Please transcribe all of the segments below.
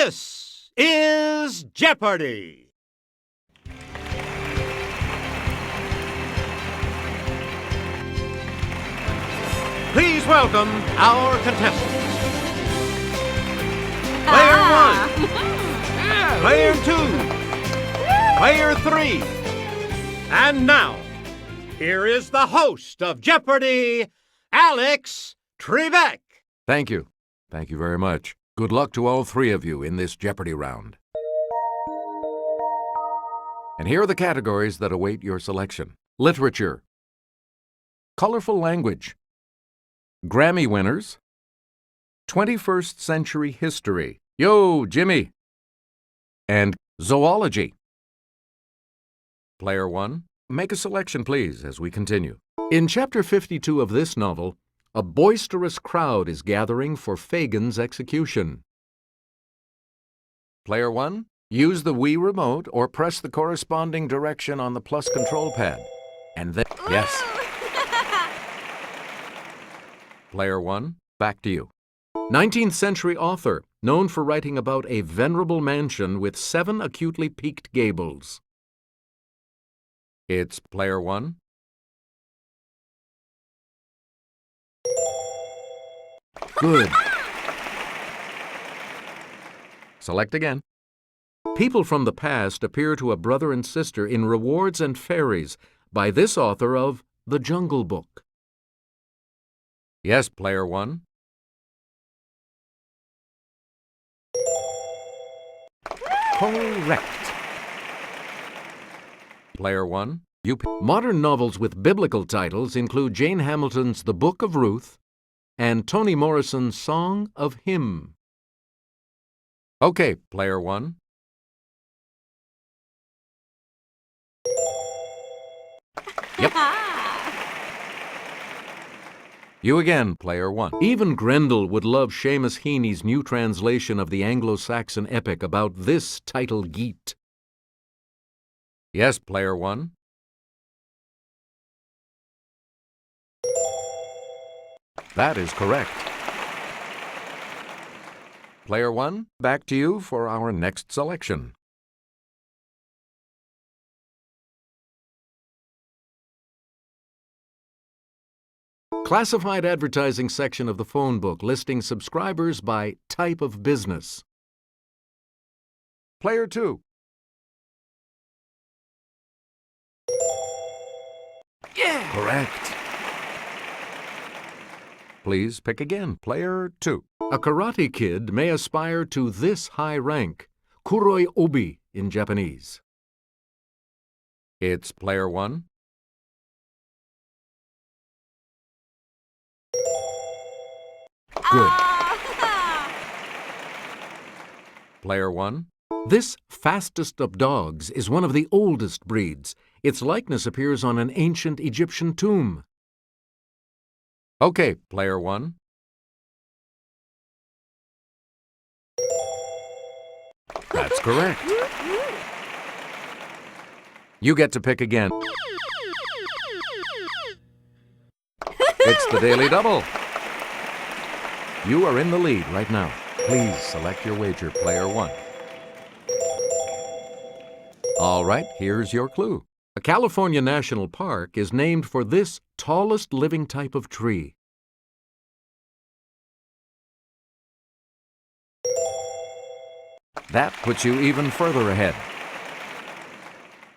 This is Jeopardy! Please welcome our contestants. Player 1, Player 2, Player 3, and now, here is the host of Jeopardy, Alex Trebek. Thank you. Thank you very much. Good luck to all three of you in this Jeopardy round. And here are the categories that await your selection. Literature, colorful language, Grammy winners, 21st century history, yo, Jimmy, and zoology. Player 1, make a selection, please, as we continue. In Chapter 52 of this novel, a boisterous crowd is gathering for Fagin's execution. Player 1, use the Wii remote or press the corresponding direction on the plus control pad. And then, yes. Player 1, back to you. 19th century author, known for writing about a venerable mansion with 7 acutely peaked gables. It's Player 1. Good. Select again. People from the past appear to a brother and sister in Rewards and Fairies by this author of The Jungle Book. Yes, Player 1. Correct. Player 1. Modern novels with biblical titles include Jane Hamilton's The Book of Ruth and Toni Morrison's Song of Him. Okay, Player 1. Yep. You again, Player 1. Even Grendel would love Seamus Heaney's new translation of the Anglo-Saxon epic about this title Geet. Yes, Player 1. That is correct. Player 1, back to you for our next selection. Classified advertising section of the phone book listing subscribers by type of business. Player 2. Yeah! Correct. Please pick again, Player 2. A karate kid may aspire to this high rank, kuroi obi in Japanese. It's Player 1. Good. Player 1. This fastest of dogs is one of the oldest breeds. Its likeness appears on an ancient Egyptian tomb. Okay, Player 1. That's correct. You get to pick again. It's the Daily Double. You are in the lead right now. Please select your wager, Player 1. All right, here's your clue. A California national park is named for this tallest living type of tree. That puts you even further ahead.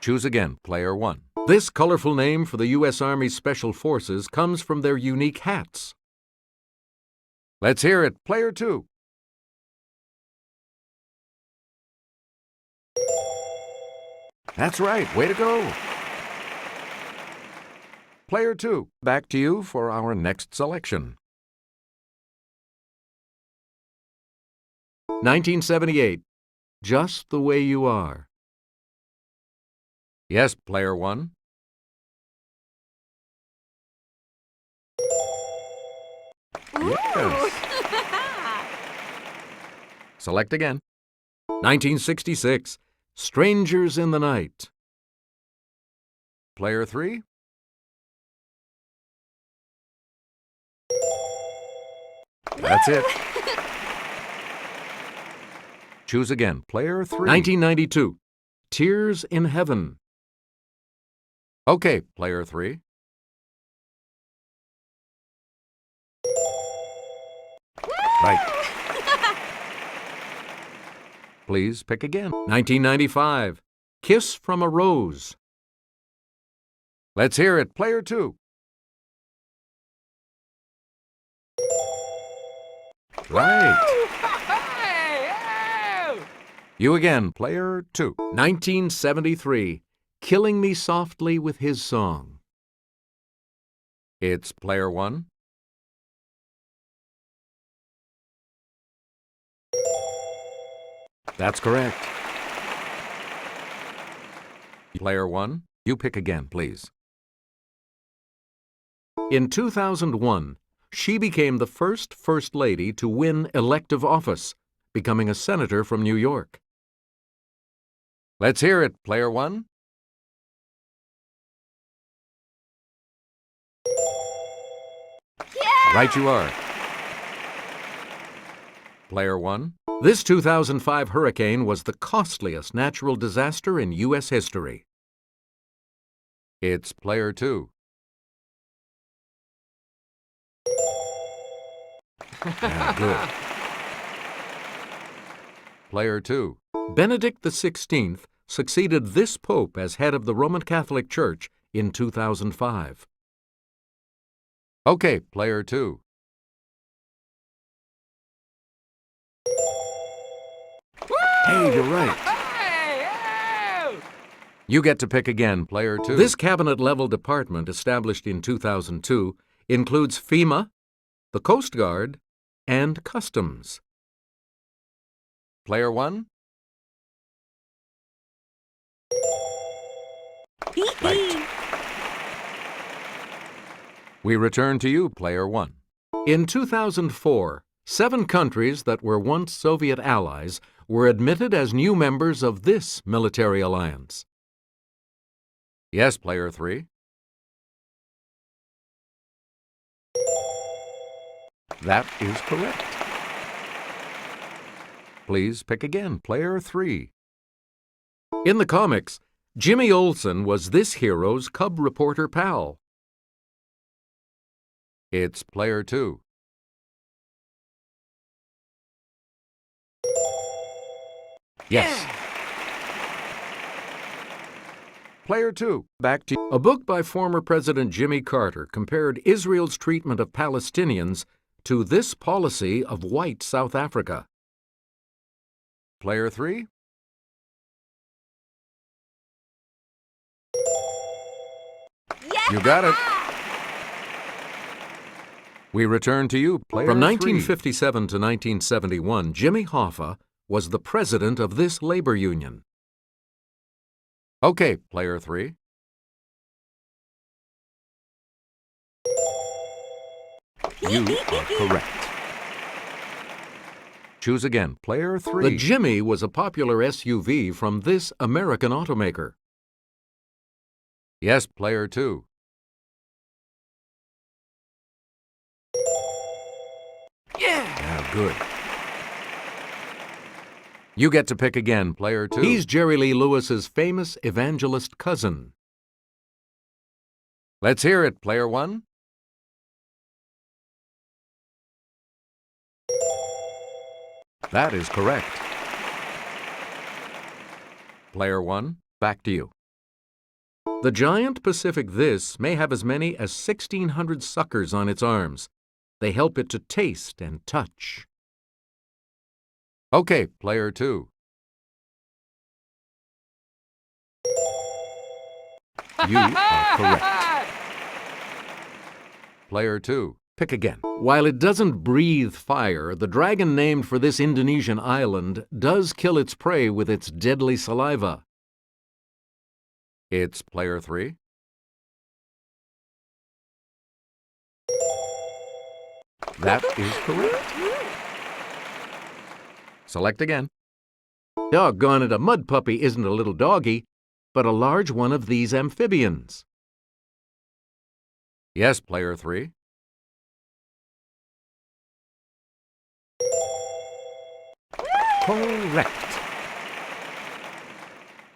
Choose again, Player 1. This colorful name for the U.S. Army Special Forces comes from their unique hats. Let's hear it, Player 2. That's right, way to go. Player 2, back to you for our next selection. 1978, Just the Way You Are. Yes, Player 1. Yes. Select again. 1966, Strangers in the Night. Player 3. That's it. Choose again. Player 3. 1992. Tears in Heaven. Okay, Player 3. Right. Please pick again. 1995. Kiss from a Rose. Let's hear it. Player 2. Right. You again, Player 2. 1973. Killing Me Softly with His Song. It's Player 1. That's correct. Player 1, you pick again, please. In 2001, she became the first First Lady to win elective office, becoming a senator from New York. Let's hear it, Player 1. Yeah! Right you are. Player 1. This 2005 hurricane was the costliest natural disaster in U.S. history. It's Player 2. Yeah, good. Player 2. Benedict XVI succeeded this pope as head of the Roman Catholic Church in 2005. Okay, Player 2. Hey, you're right. You get to pick again, Player 2. This cabinet-level department, established in 2002, includes FEMA, the Coast Guard, and Customs. Player 1. Right. We return to you, Player 1. In 2004, 7 countries that were once Soviet allies were admitted as new members of this military alliance. Yes, Player 3. That is correct. Please pick again, Player 3. In the comics, Jimmy Olsen was this hero's cub reporter pal. It's Player 2. Yes. Player 2, back to you. A book by former President Jimmy Carter compared Israel's treatment of Palestinians to this policy of white South Africa. Player 3. Yeah! You got it. We return to you, Player 3. From 1957 to 1971, Jimmy Hoffa was the president of this labor union. Okay, Player 3. You are correct. Choose again, Player 3. The Jimmy was a popular SUV from this American automaker. Yes, Player 2. Yeah, good. You get to pick again, Player 2. He's Jerry Lee Lewis's famous evangelist cousin. Let's hear it, Player 1. That is correct. Player 1, back to you. The giant Pacific This may have as many as 1,600 suckers on its arms. They help it to taste and touch. Okay, Player 2. You are correct. Player 2, pick again. While it doesn't breathe fire, the dragon named for this Indonesian island does kill its prey with its deadly saliva. It's Player 3. That is correct. Select again. Doggone it, a mud puppy isn't a little doggy, but a large one of these amphibians. Yes, Player 3. Correct.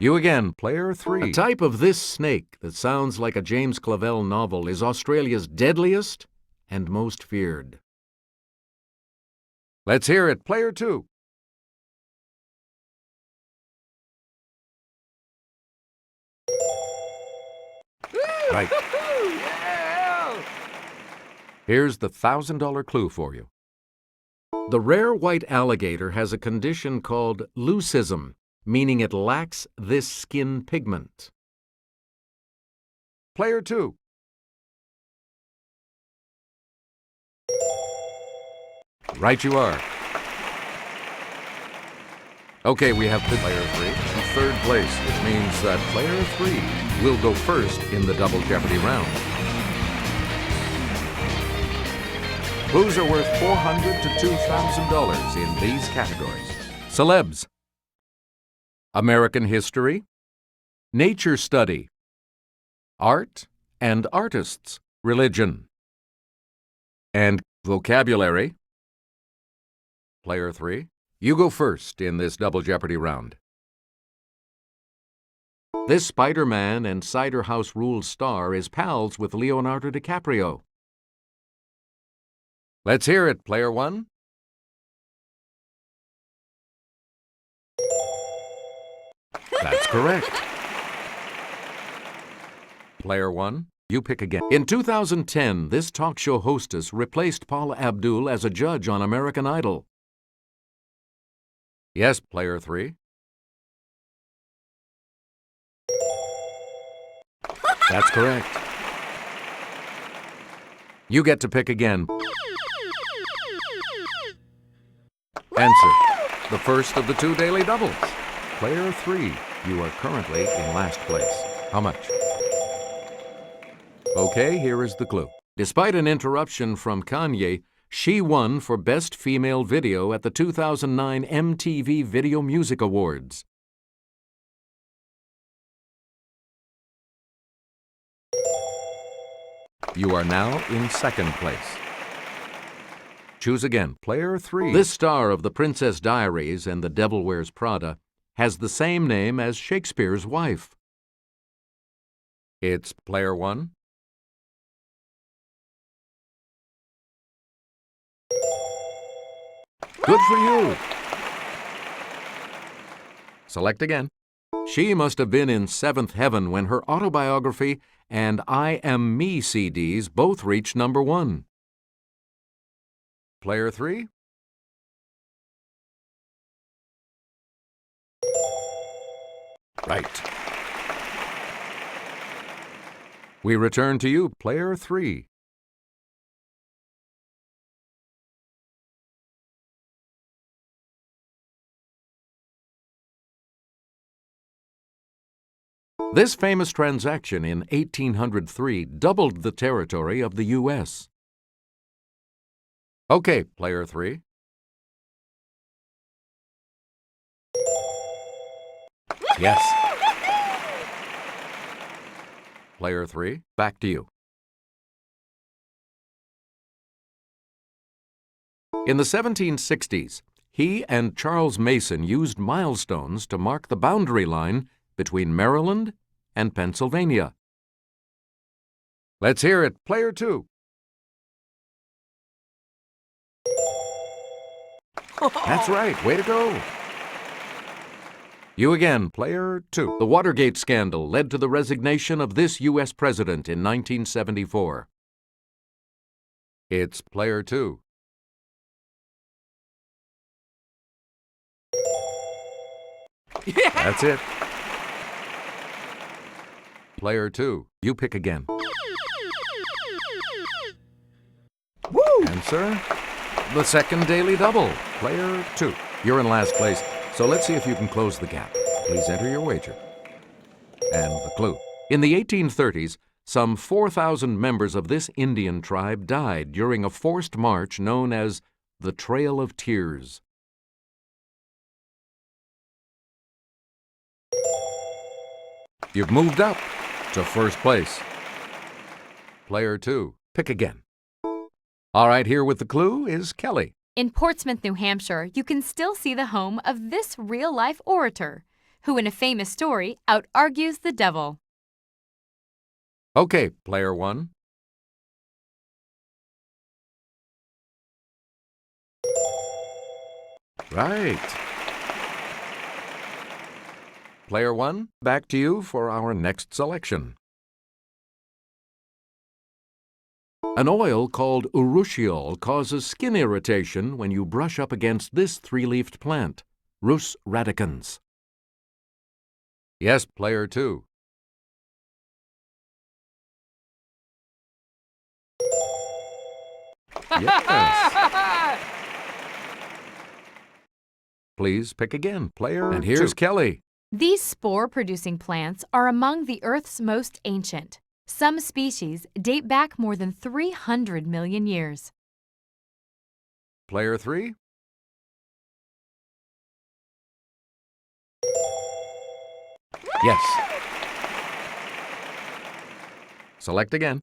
You again, player 3. A type of this snake that sounds like a James Clavell novel is Australia's deadliest and most feared. Let's hear it, player 2. Right. Here's the $1,000 clue for you. The rare white alligator has a condition called leucism, meaning it lacks this skin pigment. Player 2. Right you are. Okay, we have player 3 in third place, which means that player 3 will go first in the Double Jeopardy round. Clues are worth $400 to $2,000 in these categories. Celebs, American history, nature study, art and artists, religion, and vocabulary. Player 3, you go first in this Double Jeopardy round. This Spider-Man and Cider House Rules star is pals with Leonardo DiCaprio. Let's hear it, player 1. That's correct. Player 1, you pick again. In 2010, this talk show hostess replaced Paula Abdul as a judge on American Idol. Yes, player 3. That's correct. You get to pick again. Answer, the first of the 2 daily doubles. Player 3, you are currently in last place. How much? Okay, here is the clue. Despite an interruption from Kanye, she won for Best Female Video at the 2009 MTV Video Music Awards. You are now in second place. Choose again, player 3. This star of The Princess Diaries and The Devil Wears Prada has the same name as Shakespeare's wife. It's player 1. Good for you. Select again. She must have been in seventh heaven when her autobiography and I Am Me CDs both reached number 1. Player 3. Right. We return to you, player 3. This famous transaction in 1803 doubled the territory of the U.S. Okay, player 3. Yes. Player 3, back to you. In the 1760s, he and Charles Mason used milestones to mark the boundary line between Maryland and Pennsylvania. Let's hear it, player 2. That's right, way to go. You again, player 2. The Watergate scandal led to the resignation of this U.S. president in 1974. It's player 2. That's it. Player 2, you pick again. Woo! Answer, the second daily double. Player 2, you're in last place, so let's see if you can close the gap. Please enter your wager. And the clue. In the 1830s, some 4,000 members of this Indian tribe died during a forced march known as the Trail of Tears. You've moved up to first place. Player 2, pick again. All right, here with the clue is Kelly. In Portsmouth, New Hampshire, you can still see the home of this real-life orator. who in a famous story out-argues the devil. Okay, player one. Right. Player one, back to you for our next selection. An oil called urushiol causes skin irritation when you brush up against this three-leafed plant, Rus radicans. Yes, player two. Yes. Please pick again, player. And here's Kelly. These spore-producing plants are among the Earth's most ancient. Some species date back more than 300 million years. Player three. Yes. Select again.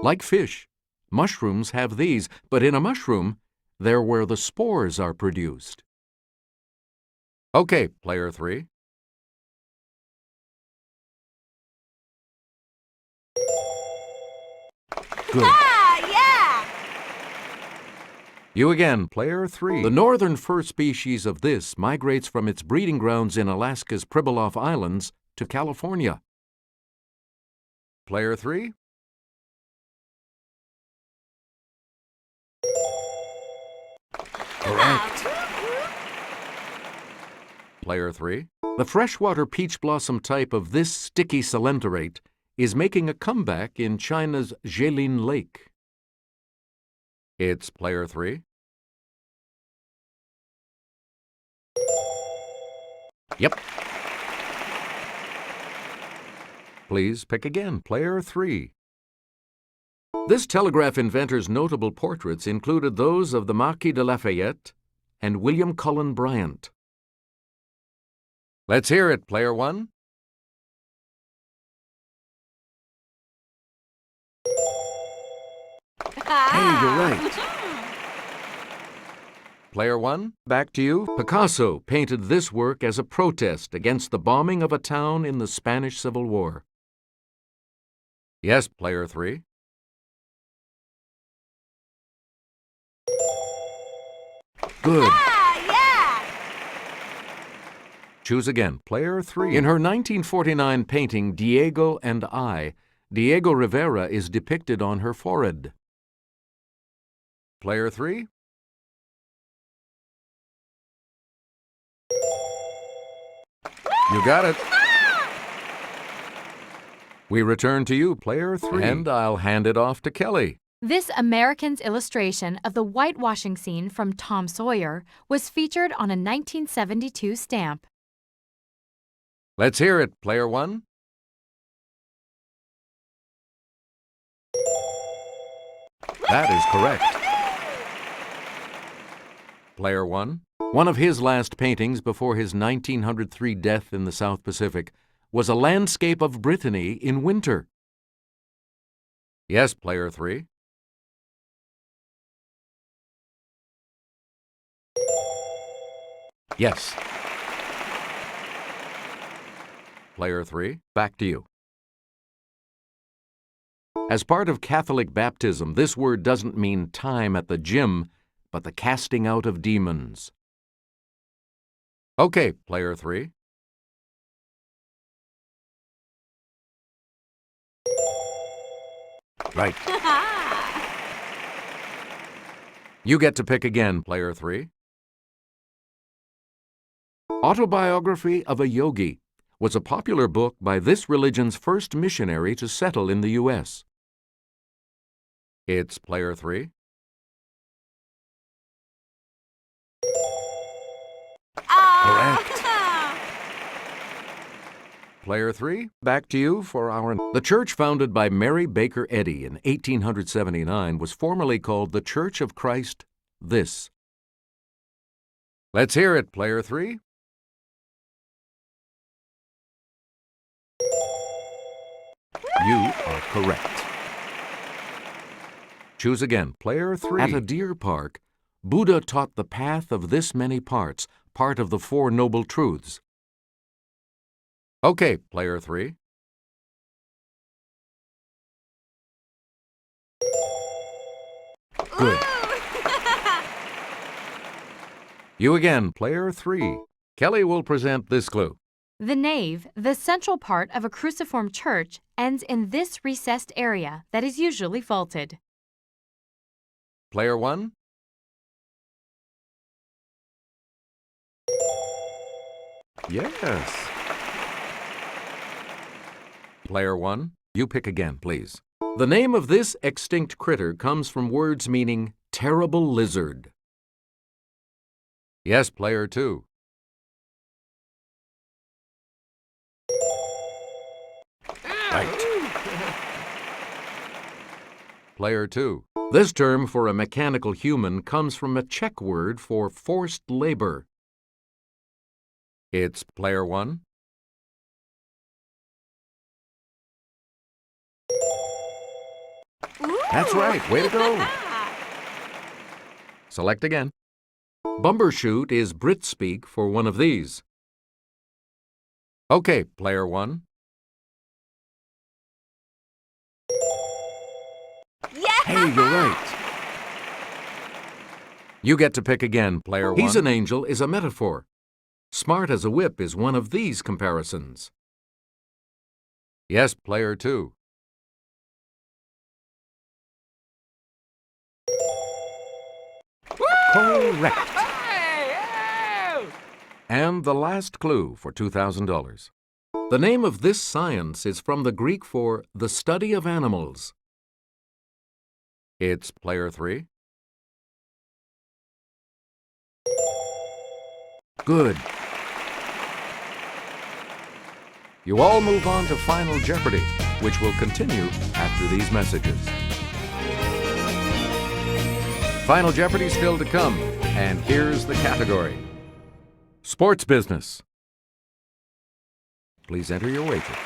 Like fish, mushrooms have these, but in a mushroom, they're where the spores are produced. Okay, player three. Good. Yeah! You again, player three. The northern fur species of this migrates from its breeding grounds in Alaska's Pribilof Islands to California. Player three. Correct. Player three. The freshwater peach blossom type of this sticky calendarate is making a comeback in China's Jilin Lake. It's player three. Yep. Please pick again, player three. This telegraph inventor's notable portraits included those of the Marquis de Lafayette and William Cullen Bryant. Let's hear it, player one. Hey, you're right. Player one, back to you. Picasso painted this work as a protest against the bombing of a town in the Spanish Civil War. Yes, player three. Good. Yeah! Choose again, player three. In her 1949 painting, Diego and I, Diego Rivera is depicted on her forehead. Player three. You got it. We return to you, player three. And I'll hand it off to Kelly. This American's illustration of the whitewashing scene from Tom Sawyer was featured on a 1972 stamp. Let's hear it, player one. That is correct. Player one. One of his last paintings before his 1903 death in the South Pacific was a landscape of Brittany in winter. Yes, player three. Yes. Player three, back to you. As part of Catholic baptism, this word doesn't mean time at the gym, but the casting out of demons. Okay, player three. Right. You get to pick again, player three. Autobiography of a Yogi was a popular book by this religion's first missionary to settle in the U.S. It's player three. Correct. Player three, back to you for our... The church founded by Mary Baker Eddy in 1879 was formerly called the Church of Christ This. Let's hear it, player three. You are correct. Choose again, player three. At a deer park, Buddha taught the path of this many parts, part of the Four Noble Truths. Okay, player 3. Good. You again, player 3. Kelly will present this clue. The nave, the central part of a cruciform church, ends in this recessed area that is usually vaulted. Player 1. Yes. Player 1, you pick again, please. The name of this extinct critter comes from words meaning terrible lizard. Yes, player 2. Right. Player 2. This term for a mechanical human comes from a Czech word for forced labor. It's player 1. That's right. Way to go. Select again. Bumbershoot is Brit speak for one of these. Okay, player 1. Yeah! Hey, you're right. You get to pick again, player 1. He's an angel is a metaphor. Smart as a whip is one of these comparisons. Yes, player 2. Correct. And the last clue for $2,000. The name of this science is from the Greek for the study of animals. It's player 3. Good. You all move on to Final Jeopardy, which will continue after these messages. Final Jeopardy still to come, and here's the category. Sports business. Please enter your wager.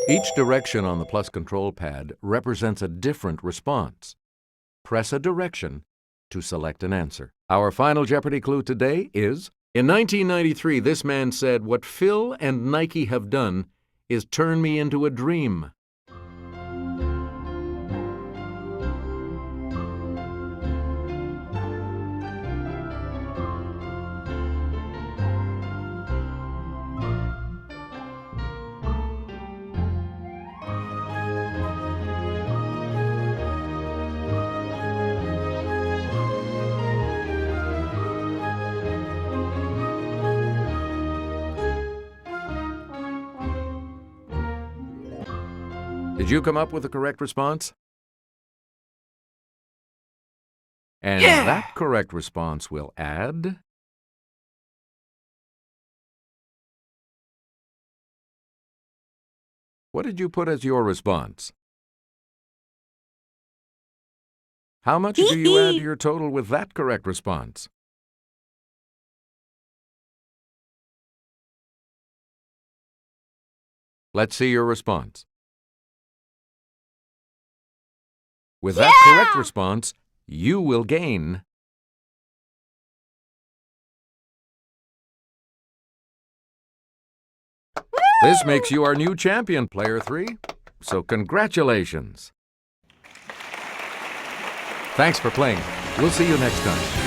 Each direction on the plus control pad represents a different response. Press a direction to select an answer. Our Final Jeopardy clue today is, in 1993, this man said, "What Phil and Nike have done is turn me into a dream." Did you come up with the correct response? And that correct response will add... What did you put as your response? How much do you add to your total with that correct response? Let's see your response. With that correct response, you will gain This makes you our new champion, player 3. So congratulations. Thanks for playing. We'll see you next time.